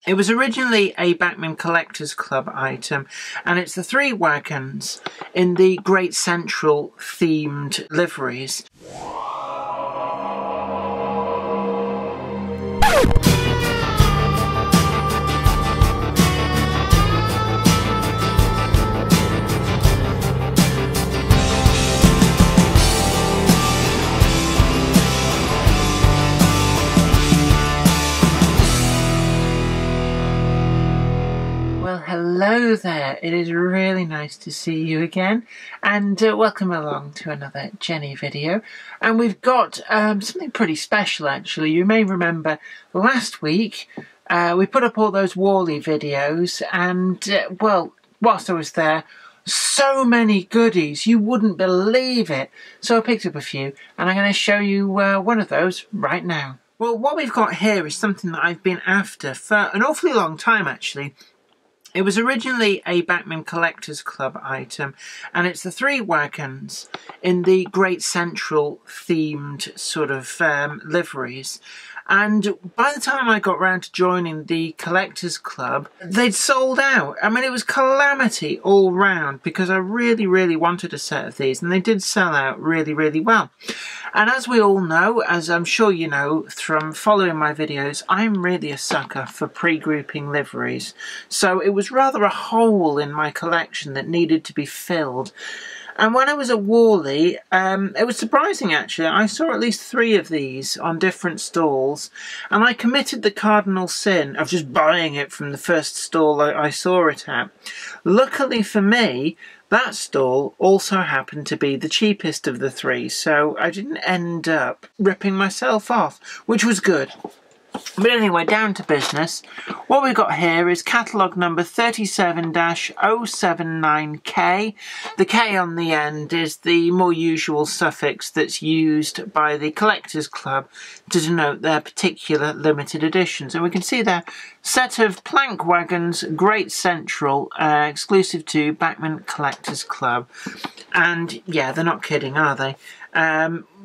It was originally a Bachmann Collectors Club item, and it's the 3 wagons in the Great Central themed liveries. Hello there, it is really nice to see you again, and welcome along to another Jenny video. And we've got something pretty special actually. You may remember last week we put up all those Wally videos, and well, whilst I was there, so many goodies, you wouldn't believe it. So I picked up a few, and I'm going to show you one of those right now. Well, what we've got here is something that I've been after for an awfully long time actually. It was originally a Bachmann Collectors Club item, and it's the 3 wagons in the Great Central themed sort of liveries. And by the time I got round to joining the Collectors Club, they'd sold out. I mean, it was calamity all round because I really wanted a set of these, and they did sell out really well. And as we all know, as I'm sure you know from following my videos, I'm really a sucker for pre-grouping liveries. So it was rather a hole in my collection that needed to be filled. And when I was at Wally, it was surprising actually. I saw at least 3 of these on different stalls, and I committed the cardinal sin of just buying it from the first stall I saw it at. Luckily for me, that stall also happened to be the cheapest of the 3, so I didn't end up ripping myself off, which was good. But anyway, down to business. What we've got here is catalogue number 37-079K. The K on the end is the more usual suffix that's used by the Collectors Club to denote their particular limited editions. And we can see there, set of plank wagons, Great Central, exclusive to Bachmann Collectors Club. And yeah, they're not kidding, are they?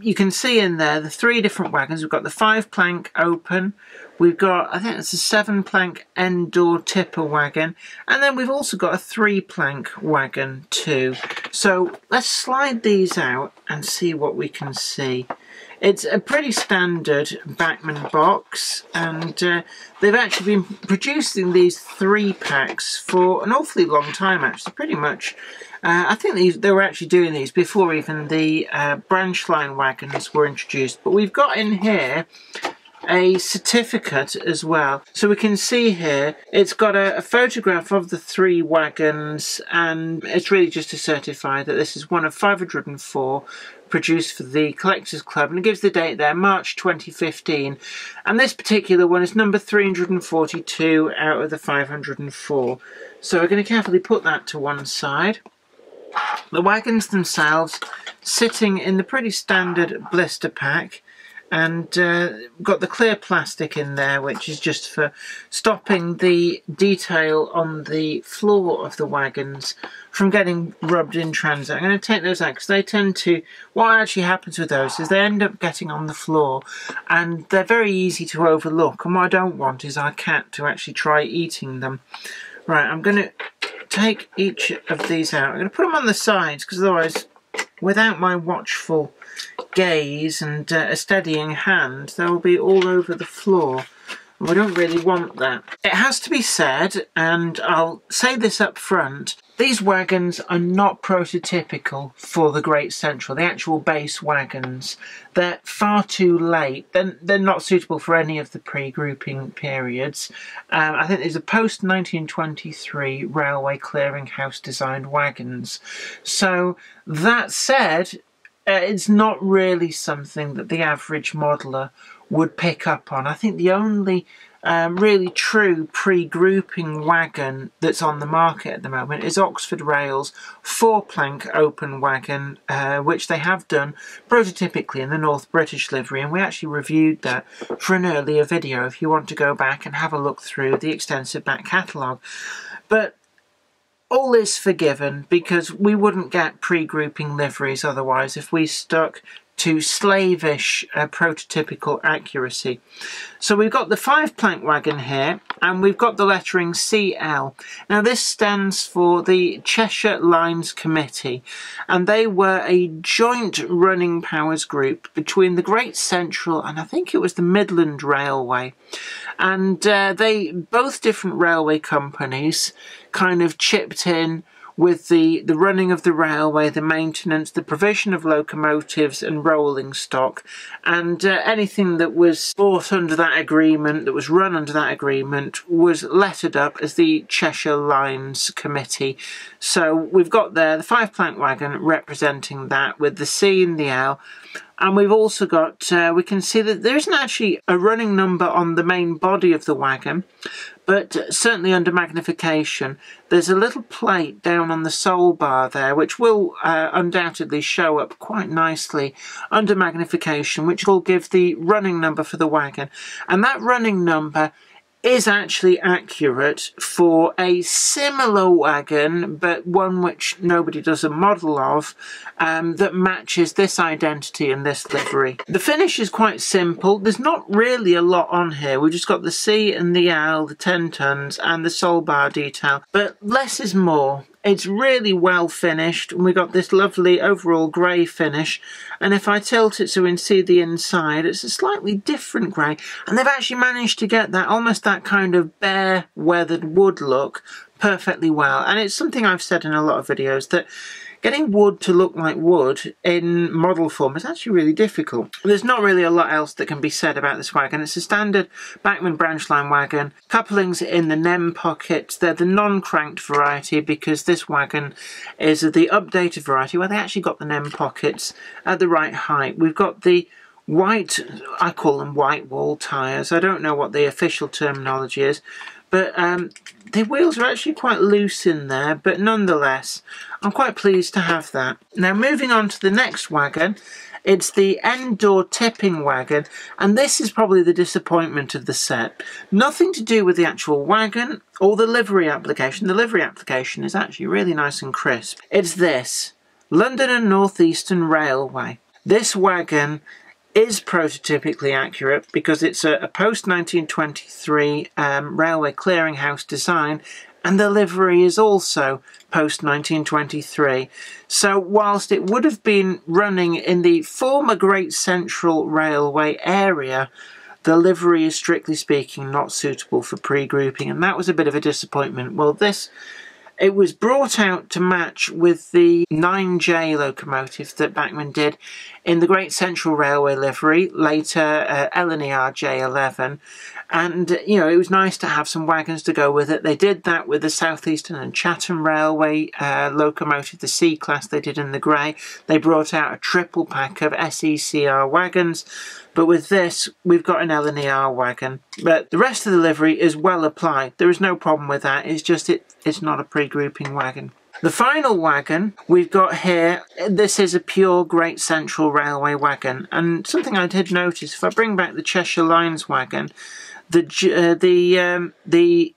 You can see in there the 3 different wagons. We've got the 5 plank open, we've got, I think it's a 7 plank end door tipper wagon, and then we've also got a 3 plank wagon too. So let's slide these out and see what we can see. It's a pretty standard Bachmann box, and they've actually been producing these 3 packs for an awfully long time actually, pretty much. I think they were actually doing these before even the branch line wagons were introduced. But we've got in here a certificate as well. So we can see here, it's got a photograph of the 3 wagons, and it's really just to certify that this is one of 504 produced for the Collectors Club, and it gives the date there, March 2015. And this particular one is number 342 out of the 504. So we're going to carefully put that to one side. The wagons themselves sitting in the pretty standard blister pack, and got the clear plastic in there, which is just for stopping the detail on the floor of the wagons from getting rubbed in transit. I'm going to take those out because they tend to, what actually happens with those is they end up getting on the floor, and they're very easy to overlook, and what I don't want is our cat to actually try eating them. Right, I'm going to take each of these out. I'm going to put them on the sides because otherwise, without my watchful gaze and a steadying hand, they will be all over the floor. We don't really want that. It has to be said, and I'll say this up front, these wagons are not prototypical for the Great Central, the actual base wagons. They're far too late. They're not suitable for any of the pre-grouping periods. I think these are post-1923 railway clearinghouse designed wagons. So, that said, it's not really something that the average modeller would pick up on. I think the only really true pre-grouping wagon that's on the market at the moment is Oxford Rail's 4-plank open wagon, which they have done prototypically in the North British livery, and we actually reviewed that for an earlier video if you want to go back and have a look through the extensive back catalogue. But all is forgiven because we wouldn't get pre-grouping liveries otherwise if we stuck to slavish prototypical accuracy. So we've got the 5-plank wagon here, and we've got the lettering CL. Now this stands for the Cheshire Lines Committee, and they were a joint running powers group between the Great Central and I think it was the Midland Railway. And they, both different railway companies, kind of chipped in with the running of the railway, the maintenance, the provision of locomotives and rolling stock, and anything that was bought under that agreement, that was run under that agreement, was lettered up as the Cheshire Lines Committee. So we've got there the 5-plank wagon representing that with the C and the L. And we've also got, we can see that there isn't actually a running number on the main body of the wagon, but certainly under magnification, there's a little plate down on the sole bar there, which will undoubtedly show up quite nicely under magnification, which will give the running number for the wagon. And that running number is actually accurate for a similar wagon, but one which nobody does a model of, that matches this identity and this livery. The finish is quite simple. There's not really a lot on here. We've just got the C and the L, the 10 tons, and the sole bar detail, but less is more. It's really well finished, and we've got this lovely overall grey finish, and if I tilt it so we can see the inside, it's a slightly different grey, and they've actually managed to get that, almost that kind of bare weathered wood look perfectly well. And it's something I've said in a lot of videos, that getting wood to look like wood in model form is actually really difficult. There's not really a lot else that can be said about this wagon. It's a standard Bachmann branch line wagon. Couplings in the NEM pockets. They're the non-cranked variety, because this wagon is the updated variety where they actually got the NEM pockets at the right height. We've got the white, I call them white wall tyres. I don't know what the official terminology is, but the wheels are actually quite loose in there, but nonetheless, I'm quite pleased to have that. Now moving on to the next wagon, it's the end door tipping wagon, and this is probably the disappointment of the set. Nothing to do with the actual wagon or the livery application. The livery application is actually really nice and crisp. It's this, London and North Eastern Railway. This wagon is prototypically accurate because it's a post-1923 railway clearinghouse design, and the livery is also post-1923. So whilst it would have been running in the former Great Central Railway area, the livery is strictly speaking not suitable for pre-grouping, and that was a bit of a disappointment. Well, it was brought out to match with the 9J locomotive that Bachmann did in the Great Central Railway livery, later LNER J11. And, you know, it was nice to have some wagons to go with it. They did that with the South Eastern and Chatham Railway locomotive, the C-Class they did in the grey. They brought out a triple pack of SECR wagons. But with this, we've got an LNER wagon. But the rest of the livery is well applied. There is no problem with that. It's just it's not a pre-grouping wagon. The final wagon we've got here, this is a pure Great Central Railway wagon. And something I did notice, if I bring back the Cheshire Lines wagon, the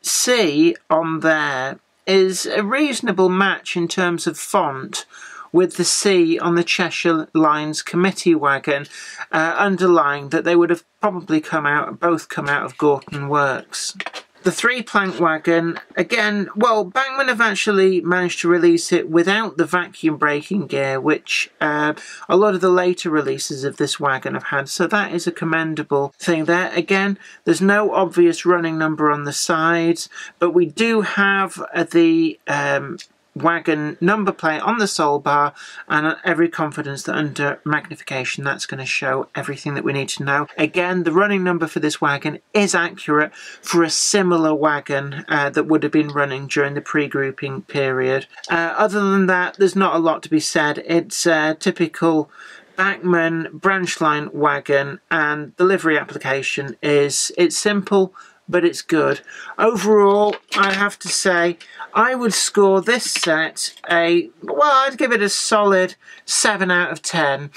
C on there is a reasonable match in terms of font with the C on the Cheshire Lines Committee wagon, underlying that they would have probably both come out of Gorton Works. The 3-plank wagon, again, well, Bachmann have actually managed to release it without the vacuum braking gear, which a lot of the later releases of this wagon have had, so that is a commendable thing there. Again, there's no obvious running number on the sides, but we do have the wagon number plate on the sole bar, and every confidence that under magnification that's going to show everything that we need to know. Again, the running number for this wagon is accurate for a similar wagon that would have been running during the pre-grouping period. Other than that, there's not a lot to be said. It's a typical Bachmann branch line wagon, and the livery application it's simple, but it's good. Overall, I have to say, I would score this set I'd give it a solid 7 out of 10.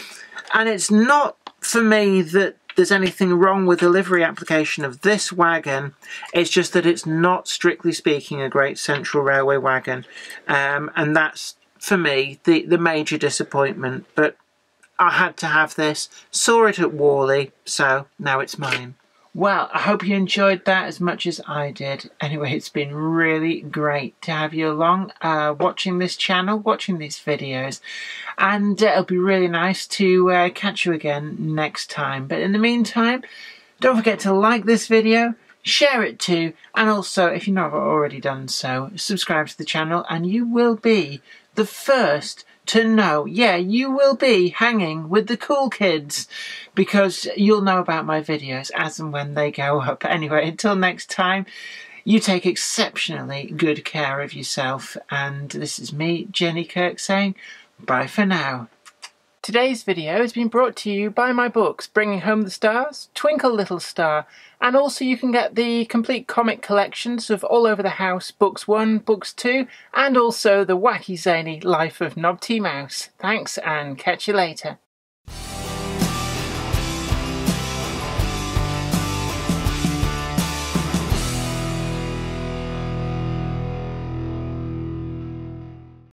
And it's not for me that there's anything wrong with the livery application of this wagon. It's just that it's not, strictly speaking, a Great Central Railway wagon. And that's, for me, the major disappointment. But I had to have this, saw it at Worley, so now it's mine. Well, I hope you enjoyed that as much as I did. Anyway, it's been really great to have you along, watching this channel, watching these videos. And it'll be really nice to catch you again next time. But in the meantime, don't forget to like this video, share it too, and also, if you've not already done so, subscribe to the channel and you will be the first to know. Yeah, you will be hanging with the cool kids because you'll know about my videos as and when they go up. Anyway, until next time, you take exceptionally good care of yourself. And this is me, Jenny Kirk, saying bye for now. Today's video has been brought to you by my books, Bringing Home the Stars, Twinkle Little Star, and also you can get the complete comic collections of All Over the House, Books 1, Books 2, and also the wacky zany Life of Knob T. Mouse. Thanks, and catch you later.